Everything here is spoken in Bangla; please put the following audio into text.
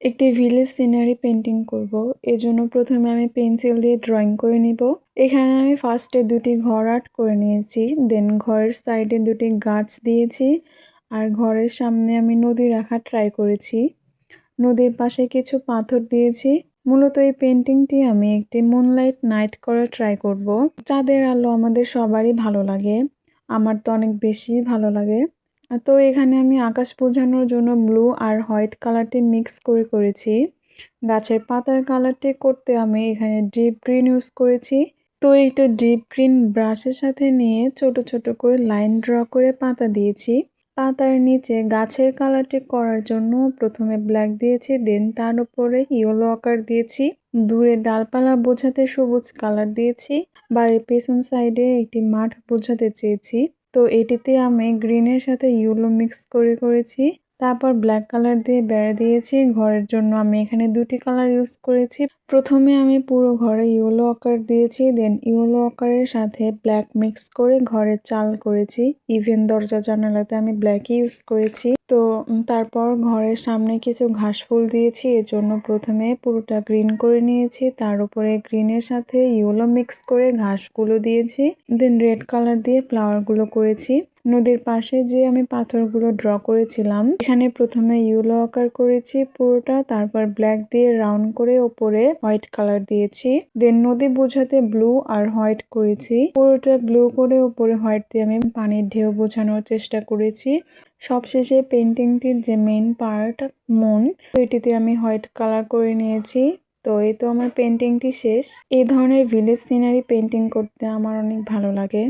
একটি ভিলেজ সিনারি পেন্টিং করব। এজন্য প্রথমে আমি পেন্সিল দিয়ে ড্রয়িং করে নিব। এখানে আমি ফার্স্টে দুটি ঘর আর্ট করে নিয়েছি, দেন ঘরের সাইডে দুটি গাছ দিয়েছি, আর ঘরের সামনে আমি নদী রাখা ট্রাই করেছি। নদীর পাশে কিছু পাথর দিয়েছি। মূলত এই পেন্টিংটি আমি একটি মুনলাইট নাইট করে ট্রাই করব। চাঁদের আলো আমাদের সবারই ভালো লাগে, আমার তো অনেক বেশি ভালো লাগে। তো এখানে আমি আকাশ বোঝানোর জন্য ব্লু আর হোয়াইট কালারটি মিক্স করে করেছি। গাছের পাতার কালারটি করতে আমি এখানে ডিপ গ্রিন ইউজ করেছি। তো এইটা ডিপ গ্রিন ব্রাশের সাথে নিয়ে ছোট ছোট করে লাইন ড্র করে পাতা দিয়েছি। পাতার নিচে গাছের কালারটি করার জন্য প্রথমে ব্ল্যাক দিয়েছি, দেন তার উপরে ইয়েলো আকার দিয়েছি। দূরে ডালপালা বোঝাতে সবুজ কালার দিয়েছি। বাড়ির পেছন সাইডে একটি মাঠ বোঝাতে চেয়েছি। তো এটিতে আমি গ্রিনের সাথে ইয়েলো মিক্স করে করেছি। তারপর ব্ল্যাক কালার দিয়ে বেড়া দিয়েছি। ঘরের জন্য আমি এখানে দুটি কালার ইউজ করেছি। প্রথমে আমি পুরো ঘরে ইয়েলো আকার দিয়েছি, দেন ইয়েলো আকারের সাথে ব্ল্যাক মিক্স করে ঘরের চাল করেছি। ইভেন দরজা জানালাতে আমি ব্ল্যাকই ইউজ করেছি। তো তারপর ঘরের সামনে কিছু ঘাস ফুল দিয়েছি, এজন্য প্রথমে পুরোটা গ্রিন করে নিয়েছি, তার উপরে গ্রিনের সাথে ইয়েলো মিক্স করে ঘাসগুলো দিয়েছি, দেন রেড কালার দিয়ে ফ্লাওয়ারগুলো করেছি। নদীর পাশে যে আমি পাথরগুলো ড্র করেছিলাম, এখানে প্রথমে ইয়েলো আকার করেছি পুরোটা, তারপর ব্ল্যাক দিয়ে রাউন্ড করে ওপরে হোয়াইট কালার দিয়েছি, দেন নদী বোঝাতে ব্লু আর হোয়াইট করেছি। পুরোটা ব্লু করে ওপরে হোয়াইট দিয়ে আমি পানির ঢেউ বোঝানোর চেষ্টা করেছি। সবশেষে পেন্টিংটির যে মেইন পার্ট মুন, এটিতে আমি হোয়াইট কালার করে নিয়েছি। তো এই তো আমার পেন্টিংটি শেষ। এই ধরনের ভিলেজ সিনারি পেন্টিং করতে আমার অনেক ভালো লাগে।